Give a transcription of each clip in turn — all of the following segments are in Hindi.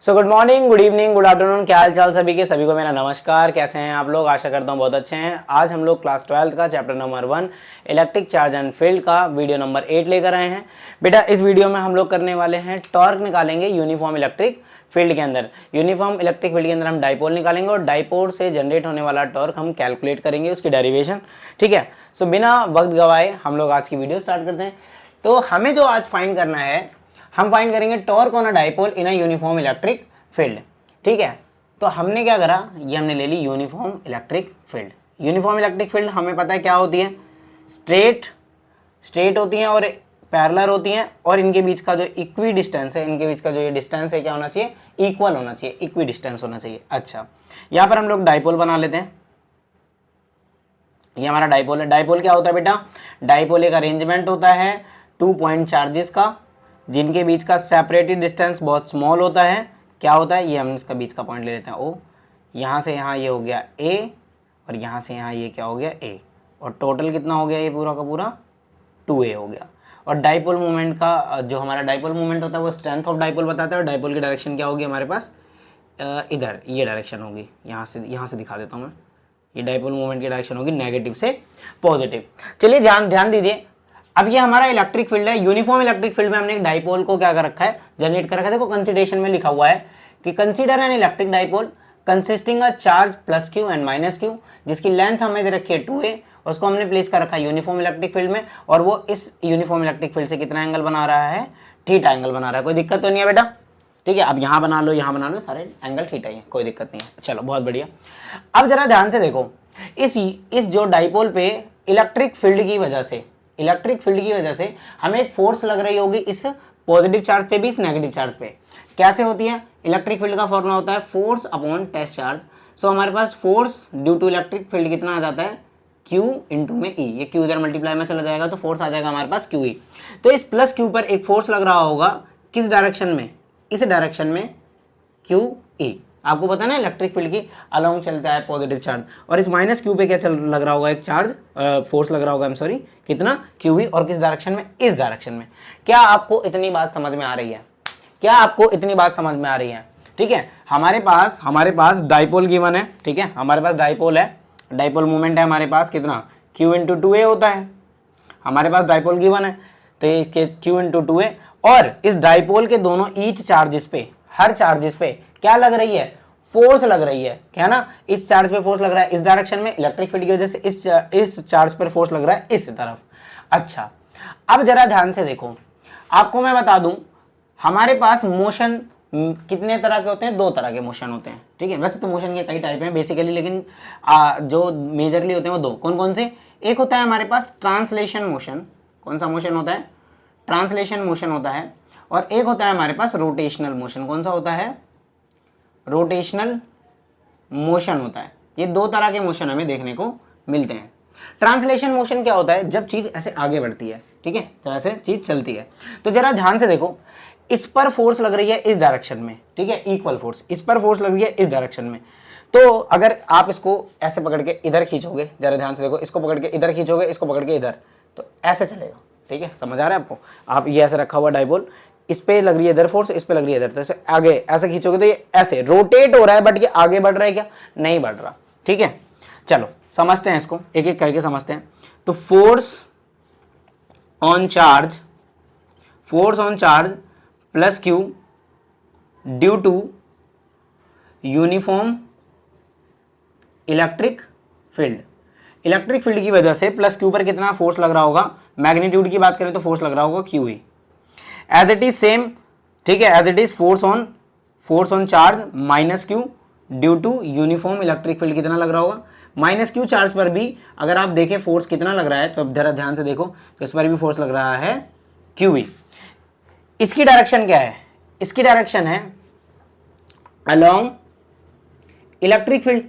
So good morning, good evening, good afternoon, क्या हाल चाल सभी के, सभी को मेरा नमस्कार। कैसे हैं आप लोग? आशा करता हूँ बहुत अच्छे हैं। आज हम लोग क्लास 12 का chapter number 1 electric charge and field का वीडियो नंबर 8 लेकर आए हैं। बेटा इस वीडियो में हम लोग करने वाले हैं टॉर्क निकालेंगे यूनिफॉर्म इलेक्ट्रिक फील्ड के अंदर। यूनिफॉर्म इलेक्ट्रिक फील्ड के अंदर हम डाइपोल निकालेंगे और डाइपोल से जनरेट होने वाला टॉर्क हम कैलकुलेट करेंगे, उसकी डेरिवेशन। ठीक है, सो बिना वक्त गवाए हम लोग आज की वीडियो स्टार्ट करते हैं। तो हमें जो आज फाइंड करना है, हम फाइंड करेंगे torque on a dipole in a uniform electric field. ठीक है, तो हमने क्या करा, ये हमने ले ली uniform electric field. Uniform electric field हमें पता है क्या होती है, स्ट्रेट होती हैं और पैरेलल होती हैं, और इनके बीच का जो इक्वी डिस्टेंस है, इनके बीच का जो ये डिस्टेंस है क्या होना चाहिए, इक्वल होना चाहिए, इक्वी डिस्टेंस होना चाहिए। अच्छा, यहाँ पर हम लोग डाइपोल बना लेते हैं। ये हमारा डाइपोल है। डाइपोल क्या होता है बेटा? डाइपोल एक अरेंजमेंट होता है 2 पॉइंट चार्जेस का, जिनके बीच का सेपरेटेड डिस्टेंस बहुत स्मॉल होता है। क्या होता है, ये हम इसका बीच का पॉइंट ले लेते हैं O, यहाँ से यहाँ ये हो गया A, और यहाँ से यहाँ ये क्या हो गया A, और टोटल कितना हो गया ये पूरा का पूरा 2A हो गया। और डाइपोल मूवमेंट का जो हमारा डाइपोल मूवमेंट होता है वो स्ट्रेंथ ऑफ डाइपोल बताता है। और डाइपोल की डायरेक्शन क्या होगी हमारे पास, इधर ये डायरेक्शन होगी, यहाँ से दिखा देता हूँ मैं। ये डाइपोल मूवमेंट की डायरेक्शन होगी नेगेटिव से पॉजिटिव। चलिए ध्यान दीजिए, अब ये हमारा इलेक्ट्रिक फील्ड है। यूनिफॉर्म इलेक्ट्रिक फील्ड में हमने एक डाइपोल को क्या कर रखा है, जनरेट कर रखा है। देखो कंसिडरेशन में लिखा हुआ है कि consider N electric dipole consisting a charge plus Q and minus Q, जिसकी लेंथ हमें दे रखी है 2a, उसको हमने प्लेस कर रखा है यूनिफॉर्म इलेक्ट्रिक फील्ड में, और वो इस यूनिफॉर्म इलेक्ट्रिक फील्ड से कितना एंगल बना रहा है, थीटा एंगल बना रहा है। कोई दिक्कत तो नहीं है बेटा? ठीक है, अब यहाँ बना लो, यहाँ बना लो, सारे एंगल थीटा ही है, कोई दिक्कत नहीं है। चलो बहुत बढ़िया। अब जरा ध्यान से देखो, इस जो डाइपोल पे इलेक्ट्रिक फील्ड की वजह से हमें एक फोर्स लग रही होगी, इस पॉजिटिव चार्ज पे भी, इस नेगेटिव चार्ज पे। कैसे होती है? इलेक्ट्रिक फील्ड का फॉर्मूला होता है force upon test charge. So हमारे पास force due to electric field कितना आ जाता है, Q इंटू में E। ये Q इधर मल्टीप्लाई में चला जाएगा तो फोर्स आ जाएगा हमारे पास QE। तो इस प्लस Q पर एक फोर्स लग रहा होगा, किस डायरेक्शन में, इस डायरेक्शन में, QE। आपको पता है ना इलेक्ट्रिक फील्ड की अलोंग चलता है पॉजिटिव चार्ज, और इस माइनस Q पे क्या लग रहा होगा, एक चार्ज फोर्स लग रहा होगा, कितना, QE, और किस डायरेक्शन में, इस डायरेक्शन में। क्या आपको इतनी बात समझ में आ रही है? ठीक है, हमारे पास डाइपोल गिवन है। ठीक है, हमारे पास डाइपोल है, डाइपोल मूवमेंट है हमारे पास कितना, Q इंटू 2A होता है। हमारे पास डाइपोल गिवन है तो ये Q इंटू 2A, और इस डाइपोल के दोनों ईच चार्जेस पे, हर चार्जेस पे क्या लग रही है, फोर्स लग रही है, क्या ना, इस चार्ज पे फोर्स लग रहा है इस डायरेक्शन में, इलेक्ट्रिक फील्ड की वजह से इस चार्ज पर फोर्स लग रहा है इस तरफ। अच्छा, अब जरा ध्यान से देखो, आपको मैं बता दूं, हमारे पास मोशन कितने तरह के होते हैं, 2 तरह के मोशन होते हैं। ठीक है, वैसे तो मोशन के कई टाइप हैं बेसिकली, लेकिन जो मेजरली होते हैं वो 2। कौन कौन से? एक होता है हमारे पास ट्रांसलेशन मोशन। कौन सा मोशन होता है? ट्रांसलेशन मोशन होता है। और एक होता है हमारे पास रोटेशनल मोशन। कौन सा होता है? रोटेशनल मोशन होता है। ये 2 तरह के मोशन हमें देखने को मिलते हैं। ट्रांसलेशन मोशन क्या होता है, जब चीज ऐसे आगे बढ़ती है, ठीक है, जब ऐसे चीज चलती है। तो जरा ध्यान से देखो, इस पर फोर्स लग रही है इस डायरेक्शन में, ठीक है, इक्वल फोर्स, इस पर फोर्स लग रही है इस डायरेक्शन में। तो अगर आप इसको ऐसे पकड़ के इधर खींचोगे, जरा ध्यान से देखो, इसको पकड़ के इधर खींचोगे, इसको पकड़ के इधर, तो ऐसे चलेगा। ठीक है, समझ आ रहा है आपको? आप ये ऐसे रखा हुआ डाइपोल, इस पे लग रही है इधर फोर्स, इस पे लग रही है इधर, तो ऐसे आगे ऐसे खींचोगे तो ये ऐसे रोटेट हो रहा है, बट ये आगे बढ़ रहा है क्या? नहीं बढ़ रहा। ठीक है, चलो समझते हैं इसको, एक एक करके समझते हैं। तो force on charge plus Q due to uniform electric field की वजह से प्लस Q पर कितना फोर्स लग रहा होगा, मैग्नीट्यूड की बात करें तो फोर्स लग रहा होगा QE। As it is same, ठीक है, as it is force on charge minus Q due to uniform electric field कितना लग रहा होगा, माइनस Q चार्ज पर भी अगर आप देखें फोर्स कितना लग रहा है, तो अब जरा ध्यान से देखो, तो इस पर भी फोर्स लग रहा है QE। इसकी डायरेक्शन क्या है? इसकी डायरेक्शन है अलोंग इलेक्ट्रिक फील्ड।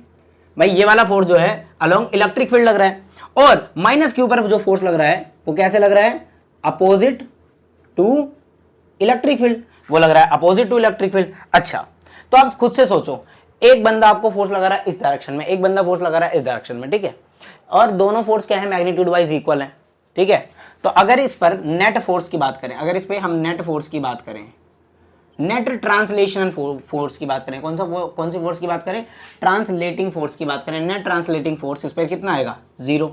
भाई ये वाला फोर्स जो है अलोंग इलेक्ट्रिक फील्ड लग रहा है, और माइनस Q पर जो फोर्स लग रहा है वो कैसे लग रहा है, अपोजिट टू इलेक्ट्रिक फील्ड, वो लग रहा है अपोजिट टू इलेक्ट्रिक फील्ड। अच्छा, तो आप खुद से सोचो, एक बंदा आपको फोर्स लगा रहा है इस डायरेक्शन में, एक बंदा फोर्स लगा रहा है इस डायरेक्शन में, ठीक है, और दोनों फोर्स क्या है, मैग्नीट्यूड वाइज इक्वल है। ठीक है, तो अगर इस पर नेट फोर्स की बात करें, अगर इस पे हम नेट फोर्स की बात करें, नेट ट्रांसलेशन फोर्स की बात करें, कौन सी फोर्स की बात करें, ट्रांसलेटिंग फोर्स की बात करें, नेट ट्रांसलेटिंग फोर्स, इस पर कितना आएगा, 0,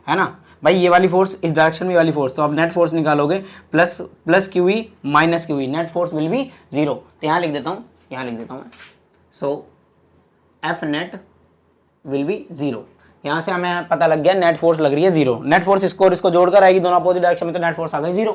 है ना भाई। ये वाली फोर्स इस डायरेक्शन में वाली फोर्स, तो आप नेट फोर्स निकालोगे plus Q E minus Q E, net force will be 0। तो यहाँ लिख देता हूँ, यहाँ लिख देता हूँ मैं, सो एफ नेट विल बी 0। यहाँ से हमें पता लग गया नेट फोर्स लग रही है 0, नेट फोर्स इसको और इसको जोड़कर आएगी दोनों अपोजिट डायरेक्शन में, तो नेट फोर्स आ गई 0।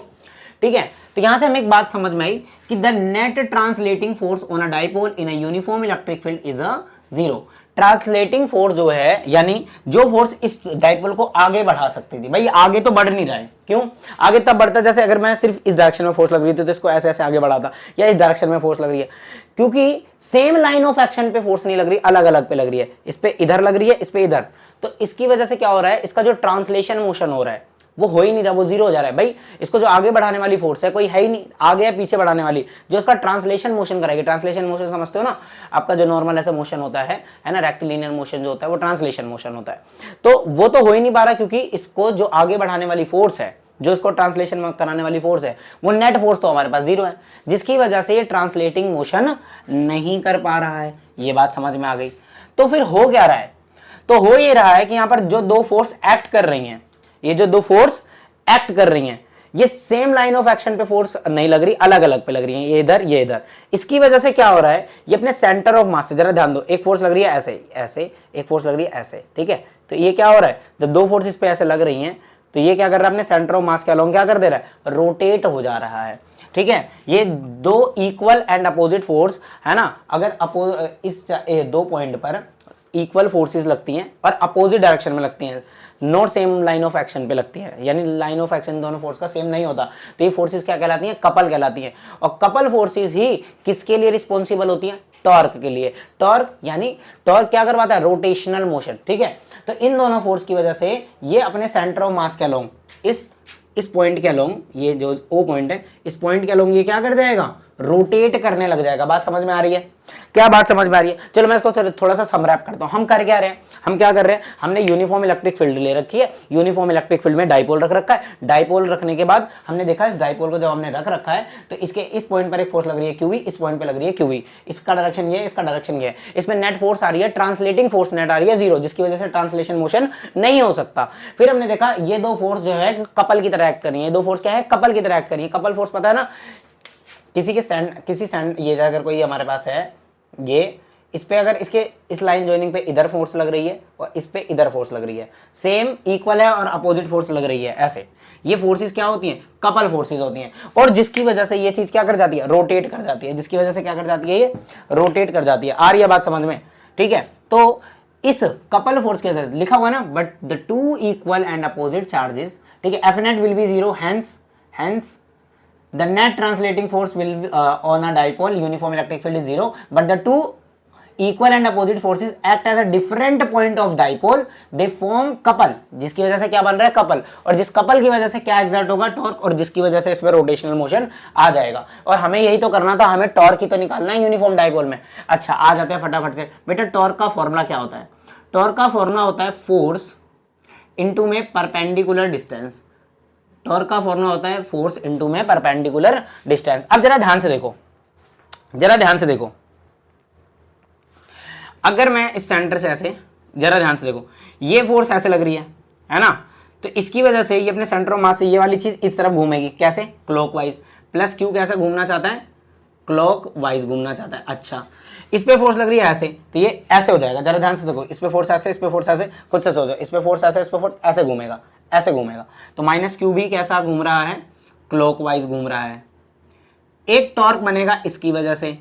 ठीक है, तो यहाँ से हमें एक बात समझ में आई कि the net translating force on a dipole in a uniform electric field is a 0। Translating force जो है, यानी जो फोर्स इस डाइपोल को आगे बढ़ा सकती थी, भाई आगे तो बढ़ नहीं रहा है, क्यों आगे तब बढ़ता, जैसे अगर मैं सिर्फ इस डायरेक्शन में फोर्स लग रही थी तो इसको ऐसे ऐसे आगे बढ़ाता, या इस डायरेक्शन में फोर्स लग रही है, क्योंकि सेम लाइन ऑफ एक्शन पे फोर्स नहीं लग रही, अलग अलग पे लग रही है, इस पे इधर लग रही है, इस पे इधर, तो इसकी वजह से क्या हो रहा है, इसका जो ट्रांसलेशन मोशन हो रहा है वो हो ही नहीं रहा, वो 0 हो जा रहा है। भाई इसको जो आगे बढ़ाने वाली फोर्स है कोई है ही नहीं, आगे या पीछे बढ़ाने वाली, जो इसका ट्रांसलेशन मोशन करेगी, ट्रांसलेशन मोशन समझते हो ना, आपका जो नॉर्मल ऐसा मोशन होता है ना, रेक्टिलिनियर मोशन जो होता है वो ट्रांसलेशन मोशन होता है, तो वो तो हो ही नहीं पा रहा, क्योंकि इसको जो आगे बढ़ाने वाली फोर्स है, जो इसको ट्रांसलेशन कराने वाली फोर्स है, वो नेट फोर्स तो हमारे पास 0 है, जिसकी वजह से ये ट्रांसलेटिंग मोशन नहीं कर पा रहा है। ये बात समझ में आ गई। तो फिर हो क्या रहा है, तो हो ये रहा है कि यहाँ पर जो दो फोर्स एक्ट कर रही हैं, ये जो दो फोर्स एक्ट कर रही हैं, ये सेम लाइन ऑफ एक्शन पे फोर्स नहीं लग रही, अलग अलग पे लग रही हैं, ये इधर ये इधर। इसकी वजह से क्या हो रहा है, ये अपने सेंटर ऑफ मास से, जरा ध्यान दो, एक फोर्स लग रही है ऐसे ऐसे, एक फोर्स लग रही है ऐसे, ठीक है, तो ये क्या हो रहा है, जब दो फोर्स इस पे ऐसे लग रही हैं तो ये क्या कर रहा है, अपने सेंटर ऑफ मास के अलोंग क्या कर दे रहा है, रोटेट हो जा रहा है। ठीक है, ये दो इक्वल एंड अपोजिट फोर्स है ना, अगर इस दो पॉइंट पर इक्वल फोर्सेस लगती हैं और अपोजिट डायरेक्शन में लगती हैं, not same line of action पे लगती है, यानी लाइन ऑफ एक्शन दोनों फोर्स का सेम नहीं होता, तो ये फोर्सेस क्या कहलाती हैं, कपल कहलाती हैं। और कपल फोर्सेस ही किसके लिए रिस्पॉन्सिबल होती हैं, टॉर्क के लिए। टॉर्क यानी टॉर्क क्या करवाता है, रोटेशनल मोशन। ठीक है, तो इन दोनों फोर्स की वजह से ये अपने सेंटर ऑफ मास के अलोंग, इस पॉइंट के अलोंग, ये जो ओ पॉइंट है, इस पॉइंट के अलोंग ये क्या कर जाएगा, रोटेट करने लग जाएगा। बात समझ में आ रही है, क्या बात समझ में आ रही है। चलो मैं इसको थोड़ा सा समरैप करता हूं। हम कर क्या रहे हैं, हम क्या कर रहे हैं, हमने यूनिफॉर्म इलेक्ट्रिक फील्ड ले रखी है, यूनिफॉर्म इलेक्ट्रिक फील्ड में डाइपोल रख रखा है। डाइपोल रखने के बाद हमने देखा इस डाइपोल को जब हमने रख रखा है तो इसके इस पॉइंट पर एक फोर्स लग रही है क्यूवी, इस पॉइंट पे लग रही है क्यूवी, इसका डायरेक्शन ये है, इसका डायरेक्शन ये है। इसमें नेट फोर्स आ रही है, ट्रांसलेटिंग फोर्स नेट आ रही है 0, जिसकी वजह से ट्रांसलेशन मोशन नहीं हो सकता। फिर हमने देखा ये दो फोर्स जो है कपल की तरह एक्ट कर रही है, ये दो फोर्स क्या है, कपल की तरह एक्ट कर रही है। कपल फोर्स पता है ना, किसी सैंड ये अगर कोई हमारे पास है, ये इस पे अगर इसके इस लाइन जॉइनिंग पे इधर फोर्स लग रही है और इस पे इधर फोर्स लग रही है, सेम इक्वल है और अपोजिट फोर्स लग रही है, ऐसे ये फोर्सेस क्या होती हैं, कपल फोर्सेस होती हैं। और जिसकी वजह से ये चीज क्या कर जाती है, रोटेट कर जाती है, जिसकी वजह से क्या कर जाती है, ये रोटेट कर जाती है। आ रही है बात समझ में, ठीक है। तो इस कपल फोर्स के वजह से लिखा हुआ ना, but the two equal and opposite charges, ठीक है, F net will be 0, hence the net translating force will be, on a dipole uniform electric field is 0, but the two equal and opposite forces act as a different point of dipole, they form couple, जिसकी वजह से क्या बन रहा है, कपल। और जिस कपल की वजह से क्या एग्जर्ट होगा, टॉर्क, और जिसकी वजह से इसमें रोटेशनल मोशन आ जाएगा। और हमें यही तो करना था, हमें टॉर्क ही तो निकालना है यूनिफॉर्म डाइपोल में। अच्छा, आ जाते हैं फटाफट से। बेटा टॉर्क का फॉर्मूला क्या होता है, टॉर्क का फॉर्मूला होता है फोर्स इनटू में परपेंडिकुलर डिस्टेंस। टॉर्क का फॉर्मूला होता है फोर्स इनटू में परपेंडिकुलर डिस्टेंस। अब जरा ध्यान से देखो, जरा ध्यान से देखो, अगर मैं इस सेंटर से ऐसे, जरा ध्यान से देखो, ये फोर्स ऐसे लग रही है ना, तो इसकी वजह से ये अपने सेंटर ऑफ मास से ये वाली चीज इस तरफ घूमेगी, कैसे, क्लॉकवाइज। प्लस क्यू कैसे घूमना चाहता है, क्लॉकवाइज घूमना चाहता है। अच्छा, इस पे फोर्स लग रही है ऐसे, तो ये ऐसे हो जाएगा। जरा ध्यान से देखो, इस पे फोर्स ऐसे, इस पे फोर्स ऐसे, खुद से सोचो, इस पे फोर्स ऐसे, इस पे फोर्स ऐसे घूमेगा, ऐसे घूमेगा। तो माइनस क्यू भी कैसा घूम रहा है, क्लॉकवाइज घूम रहा है। एक टॉर्क बनेगा इसकी वजह से,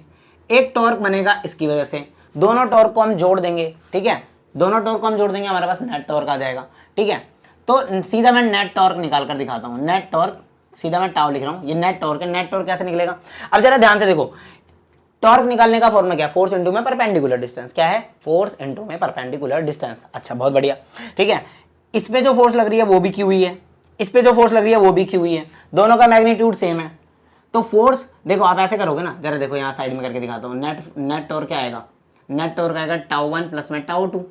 एक टॉर्क बनेगा इसकी वजह से, दोनों टॉर्क को हम जोड़ देंगे, ठीक है, दोनों टॉर्क को हम जोड़ देंगे, हमारे पास नेट टॉर्क आ जाएगा। ठीक है, तो सीधा मैं नेट टॉर्क निकाल कर दिखाता हूं। नेट टॉर्क, सीधा मैं टाउ लिख रहा हूं, ये नेट टॉर्क है। नेट टॉर्क कैसे निकलेगा, अब जरा ध्यान से देखो, टॉर्क निकालने का फॉर्मूला क्या है, फोर्स इनटू में परपेंडिकुलर डिस्टेंस। क्या है, फोर्स इनटू में परपेंडिकुलर डिस्टेंस। अच्छा, बहुत बढ़िया, ठीक है। इस पे जो फोर्स लग रही है वो भी क्यू ही है, इस पे जो फोर्स लग रही है वो भी क्यू ही है, दोनों का मैग्नीट्यूड सेम है। तो फोर्स देखो, आप ऐसे करोगे ना, जरा देखो यहाँ साइड में करके दिखाता हूँ। नेट टॉर्क क्या आएगा, नेट टॉर्क आएगा टाउ 1 प्लस में टाउ 2,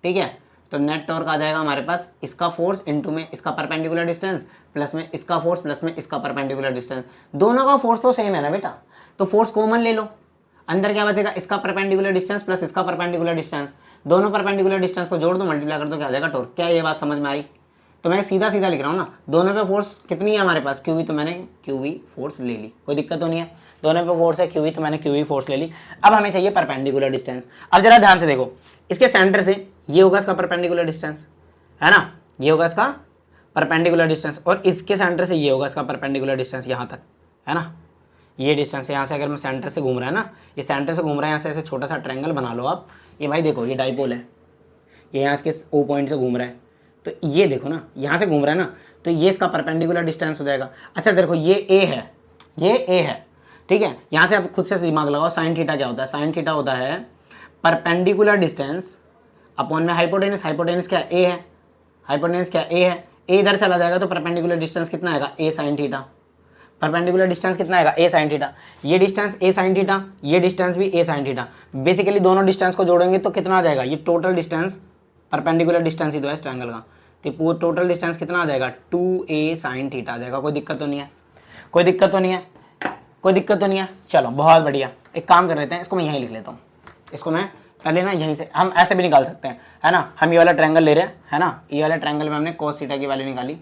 ठीक है। तो नेट टॉर्क आ जाएगा हमारे पास इसका फोर्स इनटू में इसका परपेंडिकुलर डिस्टेंस, प्लस में इसका फोर्स, प्लस में इसका परपेंडिकुलर डिस्टेंस। दोनों का फोर्स तो सेम है ना बेटा, तो फोर्स कॉमन ले लो, अंदर क्या बचेगा, इसका परपेंडिकुलर डिस्टेंस प्लस इसका परपेंडिकुलर डिस्टेंस, दोनों परपेंडिकुलर डिस्टेंस को जोड़ दो, मल्टीप्लाई कर दो, क्या आ जाएगा टॉर्क। क्या ये बात समझ में आई? तो मैं सीधा सीधा लिख रहा हूँ ना, दोनों पे फोर्स कितनी है हमारे पास, क्यूवी, तो मैंने क्यूवी फोर्स ले ली, कोई दिक्कत तो नहीं है। दोनों पे फोर्स है क्यूवी, तो मैंने क्यूवी फोर्स ले ली। अब हमें चाहिए परपेंडिकुलर डिस्टेंस। अब जरा ध्यान से देखो, इसके सेंटर से ये होगा इसका परपेंडिकुलर डिस्टेंस, है ना, ये होगा इसका परपेंडिकुलर डिस्टेंस, और इसके सेंटर से ये होगा इसका परपेंडिकुलर डिस्टेंस यहाँ तक, है ना, ये डिस्टेंस है। यहाँ से अगर मैं सेंटर से घूम रहा है ना, ये सेंटर से घूम रहा है, यहाँ से ऐसे छोटा सा ट्रायंगल बना लो आप। ये भाई देखो, ये डाइपोल है, ये यहाँ इसके ओ पॉइंट से घूम रहा है, तो ये देखो ना, यहाँ से घूम रहा है ना, तो ये इसका परपेंडिकुलर डिस्टेंस हो जाएगा। अच्छा देखो, ये ए है, ये ए है, ठीक है। यहाँ से आप खुद से दिमाग लगाओ, साइन थीटा क्या होता है, साइन थीटा होता है परपेंडिकुलर डिस्टेंस अपॉन में हाइपोटेनस। हाइपोटेनस क्या ए है, हाइपोटेनस क्या ए है, ए इधर चला जाएगा तो परपेंडिकुलर डिस्टेंस कितना आएगा, ए साइन थीटा। परपेंडिकुलर डिस्टेंस कितना आएगा, ए साइन थीटा। ये डिस्टेंस ए साइन थीटा, ये डिस्टेंस भी ए साइन थीटा। बेसिकली दोनों डिस्टेंस को जोड़ेंगे तो कितना आ जाएगा, ये टोटल डिस्टेंस, परपेंडिकुलर डिस्टेंस ही तो है इस ट्रायंगल का, तो पूरा टोटल डिस्टेंस कितना आ जाएगा, 2a साइन थीटा आ जाएगा। कोई दिक्कत तो नहीं है, कोई दिक्कत तो नहीं है, कोई दिक्कत तो नहीं है। चलो बहुत बढ़िया, एक काम कर लेते हैं, इसको मैं यहीं लिख लेता हूँ, इसको मैं पहले ना यहीं से, हम ऐसे भी निकाल सकते हैं, है ना। हम ये वाला ट्रायंगल ले रहे हैं, है ना, ये वाला ट्रायंगल में हमने cos थीटा की वैल्यू निकाली।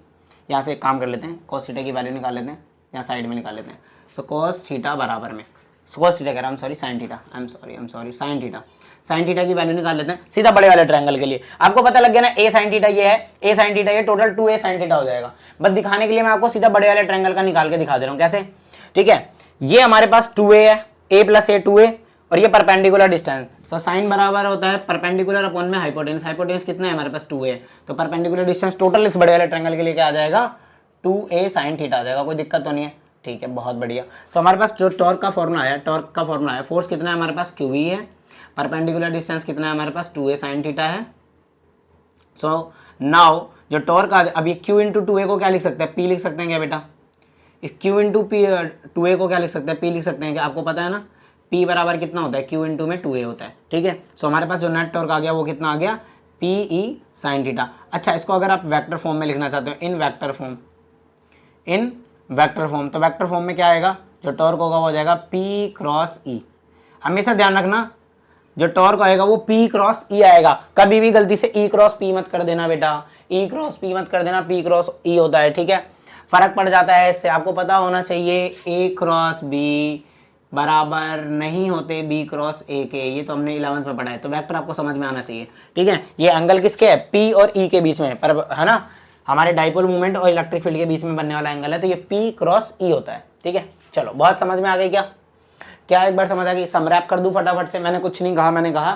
यहाँ से एक काम कर लेते हैं, cos थीटा की वैल्यू निकाल लेते हैं, यहाँ साइड में निकाल लेते हैं। सो cos थीटा बराबर में, cos थीटा कह रहा हूँ, sorry sine theta, I am sorry sine theta, sine theta की वैल्यू निकाल लेते हैं सीधा बड़े वाले ट्रायंगल के लिए। आपको पता लग गया ना, ए साइन थीटा ये है, ए साइन थीटा ये, टोटल 2a साइन थीटा हो जाएगा। बस दिखाने के लिए मैं आपको सीधा बड़े वाले ट्रायंगल का निकाल के दिखा दे रहा हूँ, कैसे, ठीक है। ये हमारे पास 2a है, a प्लस ए 2a, और ये परपेंडिकुलर डिस्टेंस, तो साइन बराबर होता है परपेंडिकुलर अपॉन में हाइपोटेनस। हाइपोटेनस कितना है हमारे पास, 2a, तो परपेंडिकुलर डिस्टेंस टोटल इस बड़े वाले ट्रायंगल के लिए क्या आ जाएगा, 2a साइन थीटा आ जाएगा। कोई दिक्कत तो नहीं है, ठीक है, बहुत बढ़िया। तो हमारे पास जो टॉर्क का फॉर्मूला है, टॉर्क का फॉर्मूला है, फोर्स कितना है हमारे पास, QV है, परपेंडिकुलर डिस्टेंस कितना है हमारे पास, 2a साइन थीटा है। सो नाउ जो टॉर्क अब ये Q इंटू 2a को क्या लिख सकते हैं, P लिख सकते हैं क्या बेटा, इस Q इंटू 2a को क्या लिख सकते हैं, P लिख सकते हैं क्या, आपको पता है ना, P बराबर कितना होता है, Q इंटू में 2a होता है, ठीक है। सो हमारे पास जो नेट टॉर्क आ गया वो कितना आ गया, PE साइन थीटा। अच्छा, इसको अगर आप वेक्टर फॉर्म में लिखना चाहते हो, इन वेक्टर फॉर्म, इन वेक्टर फॉर्म, तो वेक्टर फॉर्म में क्या आएगा, जो टॉर्क होगा वो हो जाएगा P क्रॉस E। हमेशा ध्यान रखना, जो टॉर्क आएगा वो P क्रॉस E आएगा, कभी भी गलती से E क्रॉस P मत कर देना बेटा, E क्रॉस P मत कर देना, P क्रॉस E होता है, ठीक है, फर्क पड़ जाता है इससे। आपको पता होना चाहिए A क्रॉस B बराबर नहीं होते B क्रॉस A के, ये तो हमने 11th में पढ़ा है, तो वेक्टर आपको समझ में आना चाहिए, ठीक है। ये एंगल किसके है, P और E के बीच में, पर है ना, हमारे डाइपोल मूवमेंट और इलेक्ट्रिक फील्ड के बीच में बनने वाला एंगल है, तो ये P क्रॉस E होता है, ठीक है। चलो बहुत समझ में आ गई क्या एक बार समझ आ गई, समरैप कर दूं फटाफट से। मैंने कुछ नहीं कहा, मैंने कहा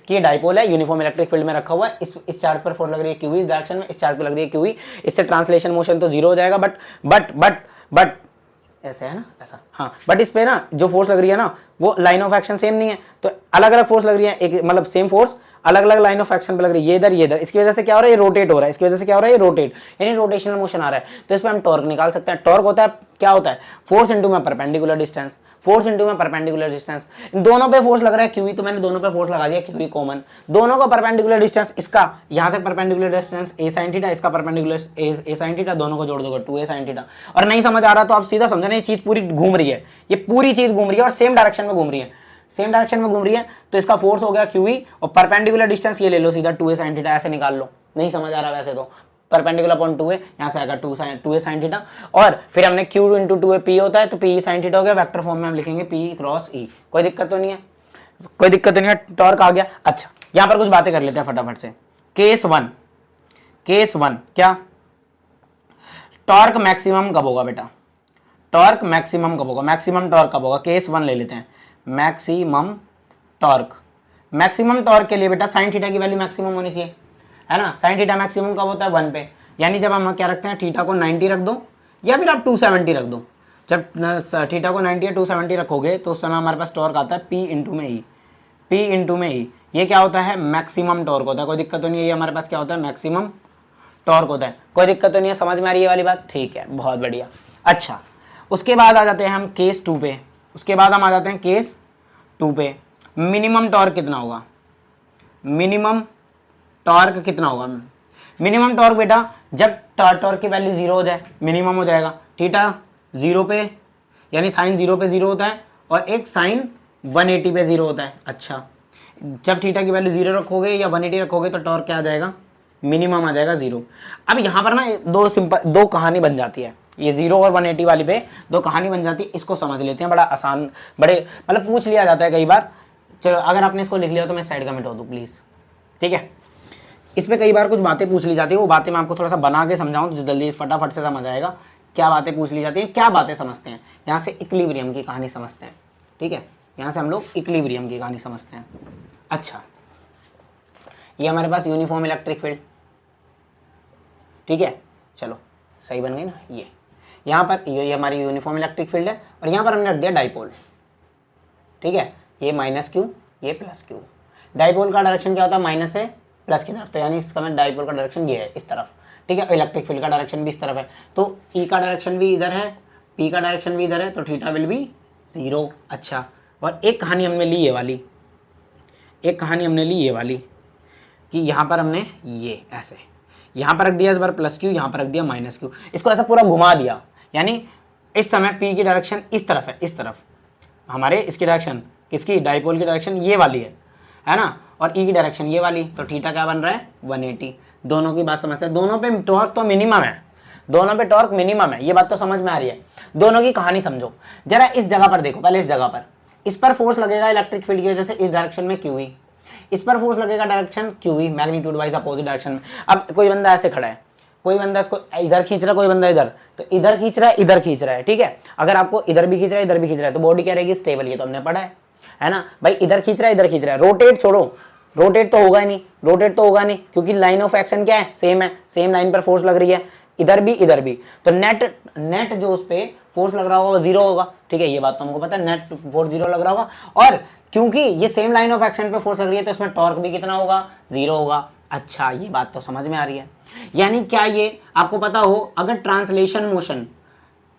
कि ये डाइपोल है, यूनिफॉर्म इलेक्ट्रिक फील्ड में रखा हुआ है, इस चार्ज पर फोर्स लग रही है QV, इस डायरेक्शन में, इस चार्ज पर लग रही है QV, इससे ट्रांसलेशन मोशन तो जीरो हो जाएगा, बट ऐसे है ना, ऐसा, हाँ, बट इस पे ना जो फोर्स लग रही है ना, वो लाइन ऑफ एक्शन सेम नहीं है, तो अलग अलग फोर्स लग रही है, एक मतलब सेम फोर्स अलग अलग लाइन ऑफ एक्शन पे लग रही है, ये इधर, इसकी वजह से क्या हो रहा है, ये रोटेट हो रहा है, इसकी वजह से क्या हो रहा है, ये रोटेट, यानी रोटेशनल मोशन आ रहा है। तो इस पर हम टॉर्क निकाल सकते हैं। टॉर्क होता है, क्या होता है, फोर्स इंटू में परपेंडिकुलर डिस्टेंस, फोर्स इंटू में परपेंडिकुलर डिस्टेंस। दोनों पे फोर्स लग रहा है QV, तो मैंने दोनों पे फोर्स लगा दिया, QV कॉमन, दोनों का परपेंडिकुलर डिस्टेंस, इसका यहाँ तक perpendicular distance a sin theta, इसका परपेंडिकुलर a sin थीटा, दोनों को जोड़ दोगे 2a sin थीटा। और नहीं समझ आ रहा तो आप सीधा समझना, ये चीज पूरी घूम रही है, ये पूरी चीज घूम रही है और सेम डायरेक्शन में घूम रही है, सेम डायरेक्शन में घूम रही है, तो इसका फोर्स हो गया QV, और परपेंडिकुलर डिस्टेंस ये ले लो सीधा 2a sin थीटा, ऐसे निकाल लो। नहीं समझ आ रहा वैसे तो परपेंडिकुलर अपॉन 2a, यहाँ से आएगा 2a sin थीटा, और फिर हमने Q इंटू 2a P होता है, तो P sin थीटा हो गया, वेक्टर फॉर्म में हम लिखेंगे P क्रॉस E। कोई दिक्कत तो नहीं है, कोई दिक्कत तो नहीं है, टॉर्क आ गया। अच्छा, यहाँ पर कुछ बातें कर लेते हैं फटाफट से। केस वन क्या, टॉर्क मैक्सिमम कब होगा बेटा, टॉर्क मैक्सिमम कब होगा, मैक्सिमम टॉर्क कब होगा, केस 1 ले लेते हैं, मैक्सिमम टॉर्क के लिए बेटा साइन थीटा की वैल्यू मैक्सिमम होनी चाहिए, है ना। साइन थीटा मैक्सिमम कब होता है, 1 पे, यानी जब हम क्या रखते हैं, थीटा को 90 रख दो, या फिर आप 270 रख दो। जब थीटा को 90 या 270 रखोगे तो उस समय हमारे पास टॉर्क आता है P इंटू में E। ये क्या होता है, मैक्सिमम टॉर्क होता है। कोई दिक्कत तो नहीं है, ये हमारे पास क्या होता है, मैक्सिमम टॉर्क होता है। कोई दिक्कत तो नहीं है, समझ में आ रही है ये वाली बात, ठीक है, बहुत बढ़िया। अच्छा, उसके बाद आ जाते हैं हम केस 2 पे, केस 2 पे मिनिमम टॉर्क कितना होगा, मिनिमम टॉर्क बेटा जब टॉर्क की वैल्यू 0 हो जाए, मिनिमम हो जाएगा, थीटा 0 पे, यानी साइन 0 पे 0 होता है, और एक साइन 180 पे 0 होता है। अच्छा, जब थीटा की वैल्यू 0 रखोगे या 180 रखोगे तो टॉर्क क्या आ जाएगा, मिनिमम आ जाएगा 0। अब यहाँ पर ना दो कहानी बन जाती है, ये 0 और 180 वाली पे दो कहानी बन जाती है। इसको समझ लेते हैं, बड़ा आसान, बड़े मतलब पूछ लिया जाता है कई बार। चलो अगर आपने इसको लिख लिया तो मैं साइड का मिटा दूँ प्लीज़, ठीक है। इस पर कई बार कुछ बातें पूछ ली जाती है, वो बातें मैं आपको थोड़ा सा बना के समझाऊँ तो जल्दी फटाफट से समझ आएगा क्या बातें पूछ ली जाती हैं, क्या बातें समझते हैं। यहाँ से इक्विलिब्रियम की कहानी समझते हैं, ठीक है, यहाँ से हम लोग इक्विलिब्रियम की कहानी समझते हैं। अच्छा, ये हमारे पास यूनिफॉर्म इलेक्ट्रिक फील्ड, ठीक है, चलो सही बन गई ना। ये यहाँ पर ये हमारी यूनिफॉर्म इलेक्ट्रिक फील्ड है और यहाँ पर हमने रख दिया डाइपोल, ठीक है, ये -q ये +q। डाइपोल का डायरेक्शन क्या होता है, माइनस से प्लस की तरफ, तो यानी इसका मैं डाइपोल का डायरेक्शन ये है इस तरफ, ठीक है। इलेक्ट्रिक फील्ड का डायरेक्शन भी इस तरफ है, तो ई का डायरेक्शन भी इधर है, पी का डायरेक्शन भी इधर है, तो थीटा विल बी 0। अच्छा, और एक कहानी हमने ली ये वाली, एक कहानी हमने ली ये वाली कि यहाँ पर हमने ये ऐसे यहाँ पर रख दिया इस बार +q, यहाँ पर रख दिया -q, इसको ऐसा पूरा घुमा दिया। यानी इस समय p की डायरेक्शन इस तरफ है, इस तरफ हमारे इसकी डायरेक्शन, किसकी, डाइपोल की डायरेक्शन ये वाली है ना, और e की डायरेक्शन ये वाली, तो थीटा क्या बन रहा है 180। दोनों की बात समझते हैं, दोनों पे टॉर्क तो मिनिमम है, दोनों पे टॉर्क मिनिमम है, ये बात तो समझ में आ रही है। दोनों की कहानी समझो जरा, इस जगह पर देखो, पहले इस जगह पर, इस पर फोर्स लगेगा इलेक्ट्रिक फील्ड की वजह से इस डायरेक्शन में QE, इस पर फोर्स लगेगा direction QE magnitude wise opposite direction में। अब कोई बंदा ऐसे खड़ा है, कोई बंदा इसको इधर खींच रहा है, कोई बंदा इधर, तो इधर खींच रहा है, इधर खींच रहा है, ठीक है। अगर आपको इधर भी खींच रहा है, इधर भी खींच रहा है, तो बॉडी क्या रहेगी, स्टेबल, ये तो हमने पढ़ा है ना भाई। इधर खींच रहा है, इधर खींच रहा है, रोटेट छोड़ो, रोटेट तो होगा नहीं, रोटेट तो होगा नहीं, क्योंकि लाइन ऑफ एक्शन क्या है, सेम है, सेम लाइन पर फोर्स लग रही है, इधर भी, तो नेट जो उस पे फोर्स लग रहा होगा वो 0 होगा, ठीक है, ये बात तो हमको पता है, नेट फोर्स 0 लग रहा होगा। और क्योंकि ये सेम लाइन ऑफ एक्शन पे फोर्स लग रही है तो इसमें टॉर्क भी कितना होगा, 0 होगा। अच्छा, ये बात तो समझ में आ रही है। यानी क्या ये आपको पता हो, अगर ट्रांसलेशन मोशन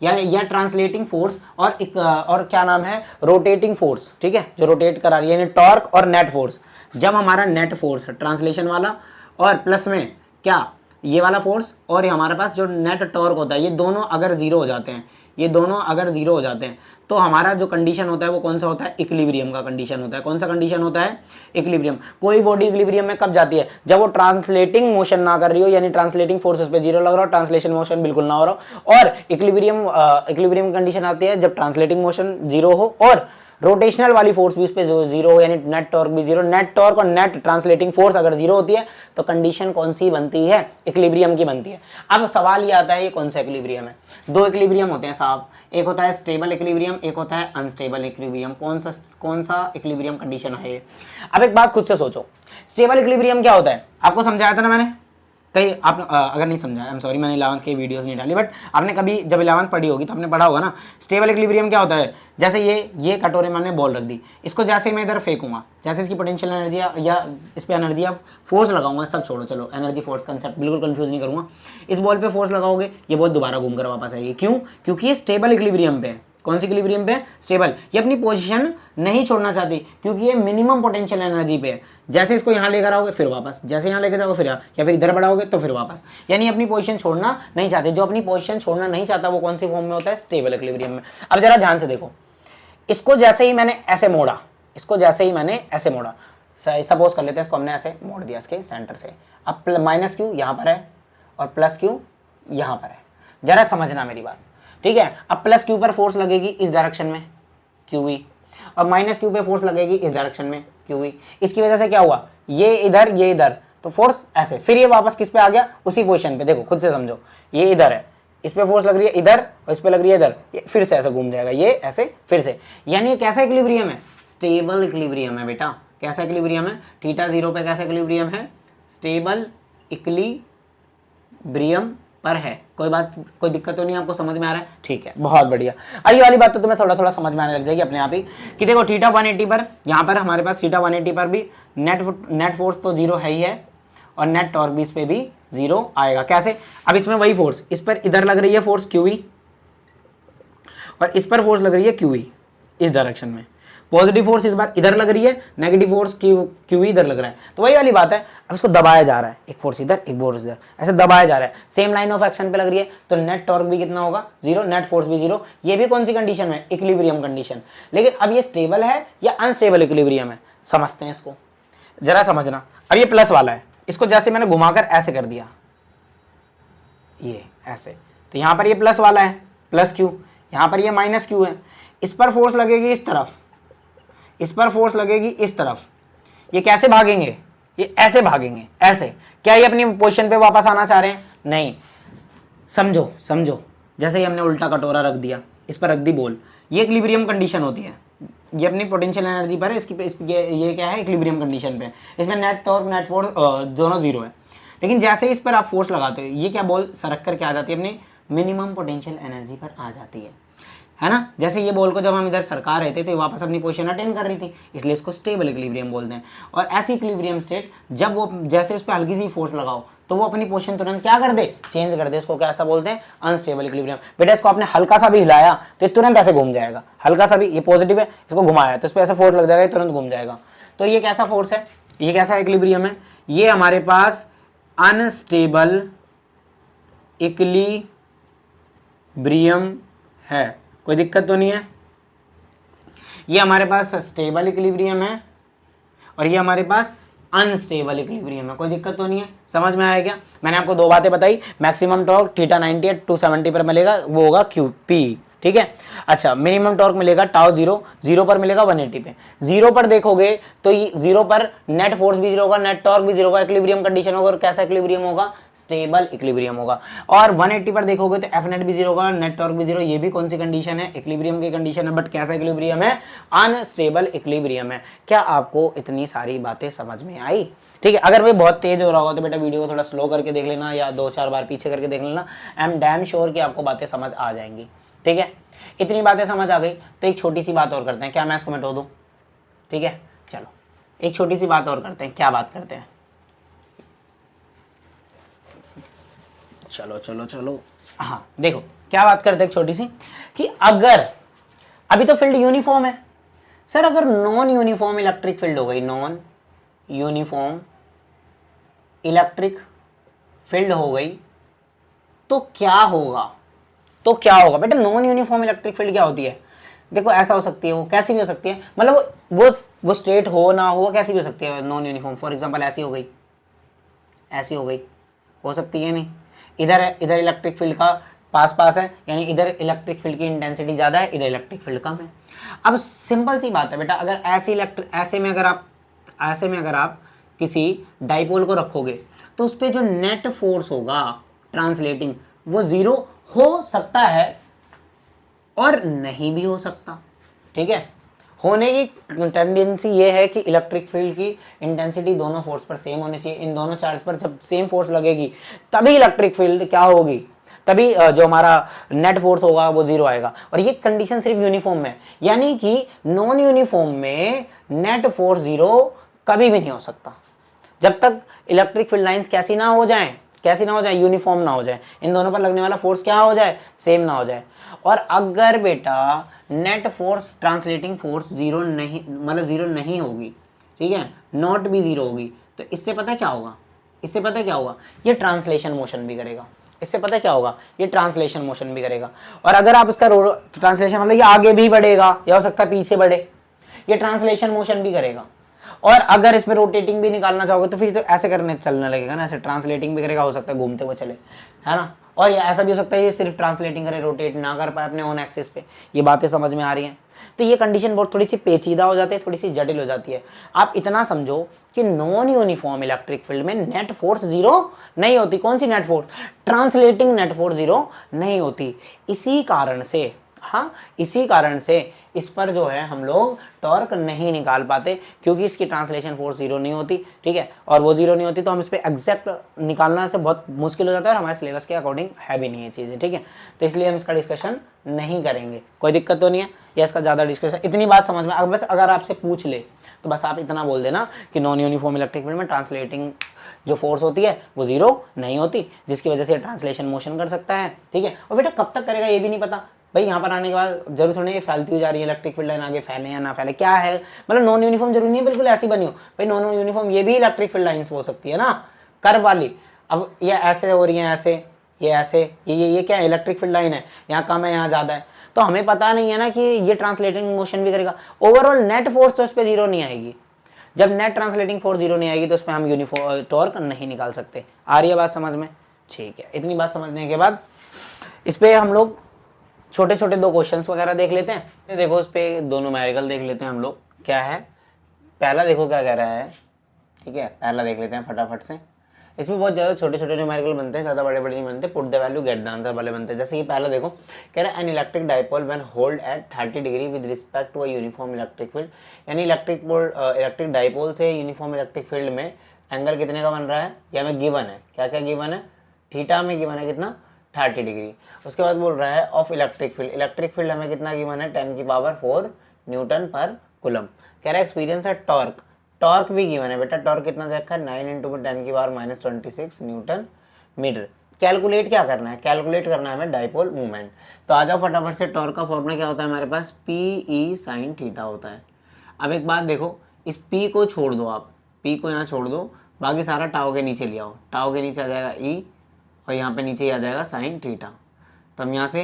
या ट्रांसलेटिंग फोर्स और क्या नाम है, रोटेटिंग फोर्स, ठीक है, जो रोटेट करा रही है, यानी टॉर्क और नेट फोर्स, जब हमारा नेट फोर्स ट्रांसलेशन वाला और प्लस में क्या ये वाला फोर्स और हमारे पास जो नेट टॉर्क होता है, ये दोनों अगर 0 हो जाते हैं, ये दोनों अगर 0 हो जाते हैं, तो हमारा जो कंडीशन होता है वो कौन सा होता है, इक्विलिब्रियम का कंडीशन होता है। कौन सा कंडीशन होता है, इक्विलिब्रियम। कोई बॉडी इक्विलिब्रियम में कब जाती है, जब वो ट्रांसलेटिंग मोशन ना कर रही हो, यानी ट्रांसलेटिंग फोर्सेस पे 0 लग रहा हो, ट्रांसलेशन मोशन बिल्कुल ना हो रहा हो, और इक्विलिब्रियम कंडीशन आती है जब ट्रांसलेटिंग मोशन 0 हो और रोटेशनल वाली फोर्स भी उस पर 0 हो, यानी नेट टॉर्क भी 0। नेट टॉर्क और नेट ट्रांसलेटिंग फोर्स अगर 0 होती है तो कंडीशन कौन सी बनती है, इक्विलिब्रियम की बनती है। अब सवाल ये आता है ये कौन सा इक्विलिब्रियम है, दो इक्विलिब्रियम होते हैं साहब, एक होता है स्टेबल इक्विलिब्रियम, एक होता है अनस्टेबल इक्विलिब्रियम। कौन सा इक्विलिब्रियम कंडीशन है ये। अब एक बात खुद से सोचो, स्टेबल इक्विलिब्रियम क्या होता है, आपको समझाया था ना मैंने, कहीं आप अगर नहीं समझा, आई एम सॉरी, मैंने 11th की वीडियोस नहीं डाली, बट आपने कभी जब 11th पढ़ी होगी तो आपने पढ़ा होगा ना। स्टेबल इक्विलिब्रियम क्या होता है, जैसे ये कटोरे में मैंने बॉल रख दी, इसको जैसे मैं इधर फेंकूंगा, जैसे इसकी पोटेंशियल एनर्जी या इस पे एनर्जी या फोर्स लगाऊंगा, सब छोड़ो, चलो एनर्जी फोर्स कंसेप्ट बिल्कुल कंफ्यूज नहीं करूंगा। इस बॉल पे फोर्स लगाओगे, ये बॉल दोबारा घूमकर वापस आएगी। क्यों, क्योंकि ये स्टेबल इक्विलिब्रियम पे है। कौन सी इक्विलिब्रियम पे, स्टेबल। ये अपनी पोजीशन नहीं छोड़ना चाहती क्योंकि ये मिनिमम पोटेंशियल एनर्जी पे है। जैसे इसको यहाँ लेकर आओगे फिर वापस, जैसे यहाँ लेकर जाओगे फिर यहाँ, या फिर इधर बढ़ाओगे तो फिर वापस, यानी अपनी पोजीशन छोड़ना नहीं चाहती। जो अपनी पोजीशन छोड़ना नहीं चाहता वो कौन सी फॉर्म में होता है, स्टेबल इक्विलिब्रियम में। अब जरा ध्यान से देखो, इसको जैसे ही मैंने ऐसे मोड़ा, इसको जैसे ही मैंने ऐसे मोड़ा, सपोज कर लेते हैं इसको हमने ऐसे मोड़ दिया इसके सेंटर से, अब -q यहाँ पर है और +q यहाँ पर है। जरा समझना मेरी बात, ठीक है। अब +q पर फोर्स लगेगी इस डायरेक्शन में QE, और -q पे फोर्स लगेगी इस डायरेक्शन में QE। इसकी वजह से क्या हुआ, ये इधर, तो फोर्स ऐसे, फिर ये वापस किस पे आ गया, उसी पोजीशन पे। देखो खुद से समझो, ये इधर है, इस पे फोर्स लग रही है इधर और इस पे लग रही है इधर, ये फिर से ऐसे घूम जाएगा, ये ऐसे फिर से। यानी ये कैसा इक्विलिब्रियम है, स्टेबल इक्विलिब्रियम है बेटा। कैसा इक्विलिब्रियम है, थीटा 0 पे कैसा इक्विलिब्रियम है, स्टेबल इक्विलिब्रियम पर है। कोई बात, कोई दिक्कत तो नहीं, आपको समझ में आ रहा है, ठीक है, बहुत बढ़िया। और ये वाली बात तो तुम्हें थोड़ा थोड़ा समझ में आने लग जाएगी अपने आप ही, कि देखो थीटा 180 पर, यहाँ पर हमारे पास थीटा 180 पर भी नेट फोर्स तो 0 है ही है, और नेट टॉर्क भी इस पे भी 0 आएगा। कैसे, अब इसमें वही फोर्स, इस पर इधर लग रही है फोर्स QE और इस पर फोर्स लग रही है QE इस डायरेक्शन में, पॉजिटिव फोर्स इस बार इधर लग रही है, नेगेटिव फोर्स क्यू इधर लग रहा है। तो वही वाली बात है, अब इसको दबाया जा रहा है, एक फोर्स इधर एक फोर्स इधर, ऐसे दबाया जा रहा है, सेम लाइन ऑफ एक्शन पे लग रही है, तो नेट टॉर्क भी कितना होगा, जीरो, नेट फोर्स भी जीरो। ये भी कौन सी कंडीशन है, इक्विलिब्रियम कंडीशन। लेकिन अब ये स्टेबल है या अनस्टेबल इक्विलिब्रियम है, समझते हैं इसको, जरा समझना। अब ये प्लस वाला है, इसको जैसे मैंने घुमाकर ऐसे कर दिया, ये ऐसे, तो यहां पर ये प्लस वाला है, प्लस क्यू, यहां पर ये माइनस क्यू है। इस पर फोर्स लगेगी इस तरफ, इस पर फोर्स लगेगी इस तरफ, ये कैसे भागेंगे, ये ऐसे भागेंगे, ऐसे। क्या ये अपनी पोजीशन पे वापस आना चाह रहे हैं, नहीं। समझो समझो, जैसे ही हमने उल्टा कटोरा रख दिया, इस पर रख दी बॉल, ये इक्विलिब्रियम कंडीशन होती है, ये अपनी पोटेंशियल एनर्जी पर है, ये क्या है, इक्विलिब्रियम कंडीशन पे। इसमें नेट टॉर्क नेट फोर्स दोनों जीरो है। लेकिन जैसे ही इस पर आप फोर्स लगाते हो, ये क्या बॉल सरक कर क्या आ जाती है, अपनी मिनिमम पोटेंशियल एनर्जी पर आ जाती है ना। जैसे ये बॉल को जब हम इधर सरका रहे थे तो ये वापस अपनी पोजीशन अटेन कर रही थी, इसलिए इसको स्टेबल इक्विलिब्रियम बोलते हैं। और ऐसी इक्विलिब्रियम स्टेट जब वो जैसे उस पर हल्की सी फोर्स लगाओ तो वो अपनी पोजीशन तुरंत क्या कर दे, चेंज कर दे, इसको कैसा बोलते हैं, अनस्टेबल इक्विलिब्रियम। बेटा इसको आपने हल्का सा भी हिलाया तो ये तुरंत ऐसे घूम जाएगा, हल्का सा भी, ये पॉजिटिव है, इसको घुमाया तो इस पर ऐसा फोर्स लग जाएगा, तुरंत घूम जाएगा। तो ये कैसा फोर्स है, ये कैसा इक्विलिब्रियम है, ये हमारे पास अनस्टेबल इक्विलिब्रियम है। कोई दिक्कत तो नहीं है। ये हमारे पास स्टेबल इक्विलिब्रियम है और ये हमारे पास अनस्टेबल इक्विलिब्रियम है। कोई दिक्कत तो नहीं है, समझ में आया क्या। मैंने आपको दो बातें बताई, मैक्सिमम टॉर्क थीटा 90 270 पर मिलेगा, वो होगा क्यू पी, ठीक है। अच्छा, मिनिमम टॉर्क मिलेगा टाउ जीरो, जीरो पर मिलेगा 180 पे। जीरो पर देखोगे तो ये जीरो पर नेट फोर्स भी जीरो होगा, नेट टॉर्क भी जीरो होगा, इक्विलिब्रियम कंडीशन होगा। और कैसा इक्विलिब्रियम होगा, स्टेबल इक्विलिब्रियम होगा। और 180 पर देखोगे तो एफ नेट भी जीरो होगा, नेट टॉर्क भी जीरो। ये भी कौन सी कंडीशन है, इक्विलिब्रियम की कंडीशन है, बट कैसा इक्विलिब्रियम है, अनस्टेबल इक्विलिब्रियम है। क्या आपको इतनी सारी बातें समझ में आई, ठीक है। अगर भाई बहुत तेज हो रहा होगा तो बेटा वीडियो को थोड़ा स्लो करके देख लेना या 2-4 बार पीछे करके देख लेना। आई एम डैम श्योर कि आपको बातें समझ आ जाएंगी, ठीक है। इतनी बातें समझ आ गई तो एक छोटी सी बात और करते हैं, क्या मैं इसको मिटा दूं, ठीक है। चलो एक छोटी सी बात और करते हैं, क्या बात करते हैं, चलो चलो चलो, हाँ देखो क्या बात करते हैं छोटी सी, कि अगर अभी तो फील्ड यूनिफॉर्म है सर, अगर नॉन यूनिफॉर्म इलेक्ट्रिक फील्ड हो गई, नॉन यूनिफॉर्म इलेक्ट्रिक फील्ड हो गई तो क्या होगा, तो क्या होगा बेटा। नॉन यूनिफॉर्म इलेक्ट्रिक फील्ड क्या होती है, देखो ऐसा हो सकती है, वो कैसी भी हो सकती है, मतलब वो स्ट्रेट हो ना हो, कैसी भी हो सकती है नॉन यूनिफॉर्म। फॉर एग्जांपल ऐसी हो गई, ऐसी हो सकती है नहीं। इधर इलेक्ट्रिक फील्ड का पास है, यानी इधर इलेक्ट्रिक फील्ड की इंटेंसिटी ज़्यादा है, इधर इलेक्ट्रिक फील्ड कम है। अब सिंपल सी बात है बेटा, अगर ऐसे में अगर आप किसी डाइपोल को रखोगे तो उस पर जो नेट फोर्स होगा ट्रांसलेटिंग, वो जीरो हो सकता है और नहीं भी हो सकता, ठीक है। होने की टेंडेंसी ये है कि इलेक्ट्रिक फील्ड की इंटेंसिटी दोनों फोर्स पर सेम होनी चाहिए। इन दोनों चार्ज पर जब सेम फोर्स लगेगी तभी इलेक्ट्रिक फील्ड क्या होगी, तभी जो हमारा नेट फोर्स होगा वो जीरो आएगा। और ये कंडीशन सिर्फ यूनिफॉर्म में, यानी कि नॉन यूनिफॉर्म में नेट फोर्स जीरो कभी भी नहीं हो सकता जब तक इलेक्ट्रिक फील्ड लाइंस कैसी ना हो जाए, यूनिफॉर्म ना हो जाए, इन दोनों पर लगने वाला फोर्स क्या हो जाए, सेम ना हो जाए। और अगर बेटा net force translating force zero नहीं होगी, ठीक है, नॉट भी जीरो होगी, तो इससे पता क्या होगा, ये ट्रांसलेशन मोशन भी करेगा। और अगर आप इसका ट्रांसलेशन मतलब ये आगे भी बढ़ेगा या हो सकता है पीछे बढ़े, ये ट्रांसलेशन मोशन भी करेगा। और अगर इसमें रोटेटिंग भी निकालना चाहोगे तो फिर तो ऐसे करने चलने लगेगा ना, ऐसे ट्रांसलेटिंग भी करेगा, हो सकता है घूमते हुए चले, है ना। और ये ऐसा भी हो सकता है ये सिर्फ ट्रांसलेटिंग करे, रोटेट ना कर पाए अपने ऑन एक्सिस पे। ये बातें समझ में आ रही हैं। तो ये कंडीशन बहुत थोड़ी सी पेचीदा हो जाती है, थोड़ी सी जटिल हो जाती है। आप इतना समझो कि नॉन यूनिफॉर्म इलेक्ट्रिक फील्ड में नेट फोर्स जीरो नहीं होती। कौन सी net force, translating net force zero नहीं होती। इसी कारण से इस पर जो है हम लोग टॉर्क नहीं निकाल पाते, क्योंकि इसकी ट्रांसलेशन फोर्स जीरो नहीं होती, ठीक है। और वो जीरो नहीं होती तो हम इस पर एग्जैक्ट निकालना से बहुत मुश्किल हो जाता है, और हमारे सिलेबस के अकॉर्डिंग है भी नहीं ये चीज़ें, ठीक है। तो इसलिए हम इसका डिस्कशन नहीं करेंगे, कोई दिक्कत तो नहीं है, या इसका ज़्यादा डिस्कशन, इतनी बात समझ में। बस अगर आपसे पूछ ले तो बस आप इतना बोल देना कि नॉन यूनिफॉर्म इलेक्ट्रिक फील्ड में ट्रांसलेटिंग जो फोर्स होती है वो जीरो नहीं होती, जिसकी वजह से ट्रांसलेशन मोशन कर सकता है, ठीक है। और बेटा कब तक करेगा ये भी नहीं पता, भाई यहाँ पर आने के बाद जरूर थोड़ी ये फैलती हो जा रही है इलेक्ट्रिक फील्ड लाइन, आगे फैले या ना फैले, क्या है मतलब नॉन यूनिफॉर्म जरूरी नहीं बिल्कुल ऐसी बनी हो भाई, नॉन यूनिफॉर्म ये भी इलेक्ट्रिक फील्ड लाइन्स हो सकती है ना, कर्व वाली। अब ये ऐसे हो रही है, ऐसे, ये ऐसे, ये क्या है, इलेक्ट्रिक फील्ड लाइन है, यहाँ कम है यहाँ ज़्यादा है, तो हमें पता नहीं है ना कि ये ट्रांसलेटिंग मोशन भी करेगा। ओवरऑल नेट फोर्स तो इस पर जीरो नहीं आएगी, जब नेट ट्रांसलेटिंग फोर्स जीरो नहीं आएगी तो उसमें हम यूनिफॉर्म टॉर्क नहीं निकाल सकते। आ रही है बात समझ में? ठीक है, इतनी बात समझने के बाद इस पे हम लोग छोटे छोटे दो क्वेश्चंस वगैरह देख लेते हैं। देखो इस पे दो न्यूमेरिकल देख लेते हैं हम लोग, क्या है पहला, देखो क्या कह रहा है, ठीक है पहला देख लेते हैं फटाफट से। इसमें बहुत ज़्यादा छोटे छोटे न्यूमेरिकल बनते हैं, ज़्यादा बड़े बड़े नहीं बनते, put the value get the answer वाले बनते हैं। जैसे कि पहला देखो कह रहा है an electric dipole when hold at 30 degree with respect to a uniform electric field, यानी इलेक्ट्रिक डाइपोल से यूनिफॉर्म इलेक्ट्रिक फील्ड में एंगल कितने का बन रहा है, या हमें गिवन है, क्या क्या गिवन है, थीटा में गिवन है कितना 30 डिग्री। उसके बाद बोल रहा है of electric field, electric field हमें कितना गिवन है 10⁴ न्यूटन पर कुलम। कह रहा है एक्सपीरियंस है टॉर्क, टॉर्क भी गिवन है बेटा, टॉर्क कितना दे रखा है 9 × 10⁻26 न्यूटन मीटर। कैलकुलेट क्या करना है, कैलकुलेट करना है हमें डाइपोल मूवमेंट। तो आ जाओ फटाफट से, टॉर्क का फॉर्मूला क्या होता है हमारे पास, PE sin थीटा होता है। अब एक बात देखो, इस P को छोड़ दो आप, P को यहाँ छोड़ दो, बाकी सारा टाओ के नीचे ले आओ, टाओ के नीचे आ जाएगा E और यहाँ पे नीचे आ जाएगा sin थीटा। तो हम यहाँ से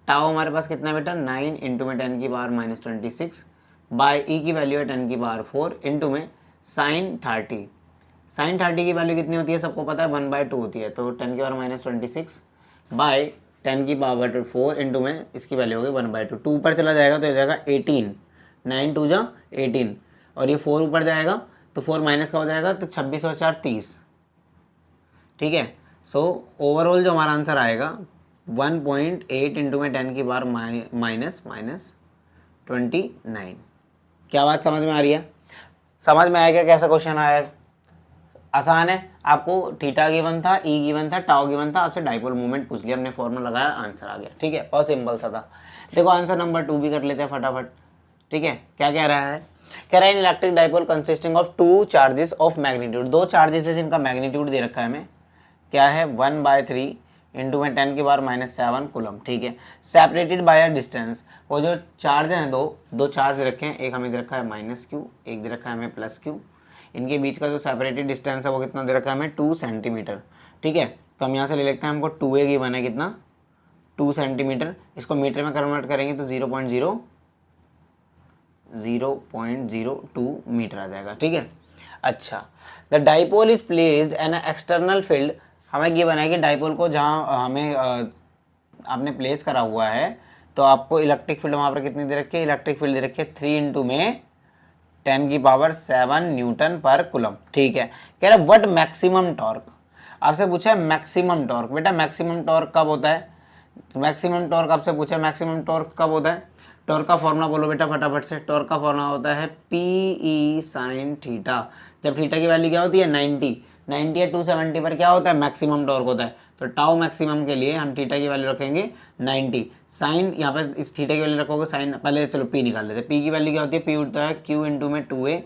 टाओ हमारे पास कितना बेटा 9 × 10⁻26 बाय E की वैल्यू है 10⁴ इंटू में sin 30, sin 30 की वैल्यू कितनी होती है सबको पता है 1/2 होती है, तो 10⁻26 बाय 10⁴ इंटू में इसकी वैल्यू होगी 1/2, 2 ऊपर चला जाएगा तो हो जाएगा 18, 9 2 जा 18 और ये 4 ऊपर जाएगा तो 4 माइनस का हो जाएगा तो 26 और 4 30, ठीक है। सो ओवरऑल जो हमारा आंसर आएगा 1.8 इंटू में 10⁻⁻29। क्या बात समझ में आ रही है? समझ में आया क्या कैसा क्वेश्चन आया? आसान है, आपको थीटा गिवन था, ई गिवन था, टाओ गिवन था, आपसे डाइपोल मूवमेंट पूछ लिया, हमने फॉर्मूला लगाया, आंसर आ गया, ठीक है, बहुत सिंपल सा था। देखो आंसर नंबर 2 भी कर लेते हैं फटाफट, ठीक है। क्या कह रहा है, कह रहा है electric dipole consisting of 2 charges of magnitude, 2 charges है जिनका मैग्नीट्यूड दे रखा है हमें, क्या है 1/3 इंटू में 10⁻⁷ कुलम, ठीक है। सेपरेटेड बाय अ डिस्टेंस, वो जो चार्ज हैं दो चार्ज रखे हैं, एक हमें दे रखा है -q, एक दे रखा है हमें +q, इनके बीच का जो सेपरेटेड डिस्टेंस है वो कितना दे रखा है हमें 2 सेंटीमीटर, ठीक है। तो हम यहाँ से ले लेते हैं, हमको 2a गिवन है कितना 2 सेंटीमीटर, इसको मीटर में कन्वर्ट करेंगे तो 0.02 मीटर आ जाएगा, ठीक है। अच्छा, the dipole is placed an external field, हमें गिवन है कि डाइपोल को जहाँ हमें आपने प्लेस करा हुआ है तो आपको इलेक्ट्रिक फील्ड वहाँ पर कितनी दे रखी है, इलेक्ट्रिक फील्ड दे रखी है 3 इंटू में 10⁷ न्यूटन पर कुलम, ठीक है। कह रहा है व्हाट मैक्सिमम टॉर्क, आपसे पूछा है मैक्सिमम टॉर्क, बेटा मैक्सिमम टॉर्क कब होता है, मैक्सिमम टॉर्क आपसे पूछा है मैक्सिमम टॉर्क कब होता है, टॉर्क का फॉर्मूला बोलो बेटा फटाफट से, टॉर्क का फॉर्मूला होता है PE sin थीटा, जब थीटा की वैल्यू क्या होती है 90 या 270 पर क्या होता है मैक्सिमम टॉर्क होता है, तो टाउ मैक्सिमम के लिए हम थीटा की वैल्यू रखेंगे 90, साइन यहाँ पर इस थीटा की वैल्यू रखोगे साइन, पहले चलो P निकाल लेते हैं, P की वैल्यू क्या होती है, P उठता है Q इंटू में 2a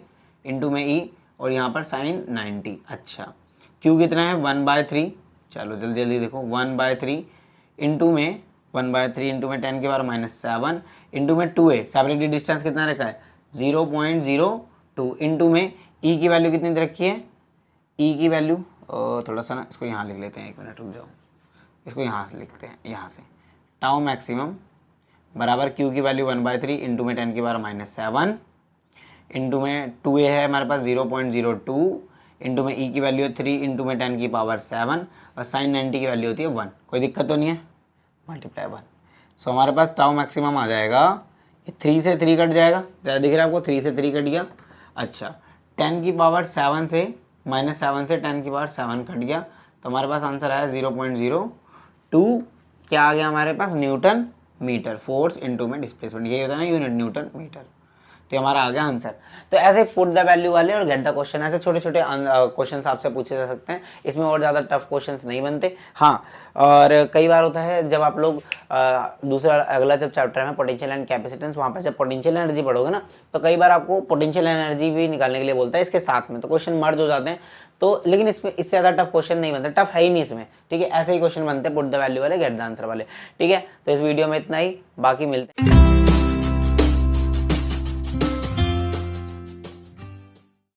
इंटू में E और यहाँ पर साइन 90, अच्छा Q कितना है 1/3, चलो जल्दी जल्दी देखो 1/3 इंटू में 1/3 इंटू में 10⁻⁷ इंटू में 2a, सेपरेटेड डिस्टेंस कितना रखा है 0.02 इंटू में E की वैल्यू कितनी दे रखी है, E की वैल्यू थोड़ा सा ना इसको यहाँ लिख लेते हैं, 1 मिनट रुक जाओ, इसको यहाँ से लिखते हैं, यहाँ से टाउ मैक्सिमम बराबर Q की वैल्यू 1/3 इंटू में 10⁻⁷ इंटू में 2a है हमारे पास 0.02 इंटू में E की वैल्यू है 3 इंटू में 10⁻⁷ और साइन 90 की वैल्यू होती है 1, कोई दिक्कत तो नहीं है, मल्टीप्लाई 1। सो हमारे पास टाउ मैक्सिमम आ जाएगा, ये 3 से 3 कट जाएगा, ज़्यादा दिख रहा है आपको, 3 से 3 कट गया, अच्छा 10⁻⁷ से -7 से 10⁻⁷ कट गया, तो हमारे पास आंसर आया 0.02, क्या आ गया हमारे पास न्यूटन मीटर, फोर्स इंटू में डिस्प्लेसमेंट, यही होता है ना यूनिट न्यूटन मीटर, तो हमारा आ गया आंसर। तो ऐसे पुट द वैल्यू वाले और गेट द क्वेश्चन, ऐसे छोटे छोटे क्वेश्चंस आपसे पूछे जा सकते हैं, इसमें और ज़्यादा टफ क्वेश्चंस नहीं बनते। हाँ, और कई बार होता है जब आप लोग दूसरा अगला जब चैप्टर है पोटेंशियल एंड कैपेसिटेंस, वहाँ पर जब पोटेंशियल एनर्जी पढ़ोगे ना तो कई बार आपको पोटेंशियल एनर्जी भी निकालने के लिए बोलता है इसके साथ में, तो क्वेश्चन मर्ज हो जाते हैं, तो लेकिन इसमें इससे ज़्यादा टफ क्वेश्चन नहीं बनता, टफ है ही नहीं इसमें, ठीक है। ऐसे ही क्वेश्चन बनते हैं पुट द वैल्यू वाले, गेट द आंसर वाले, ठीक है। तो इस वीडियो में इतना ही, बाकी मिलते हैं।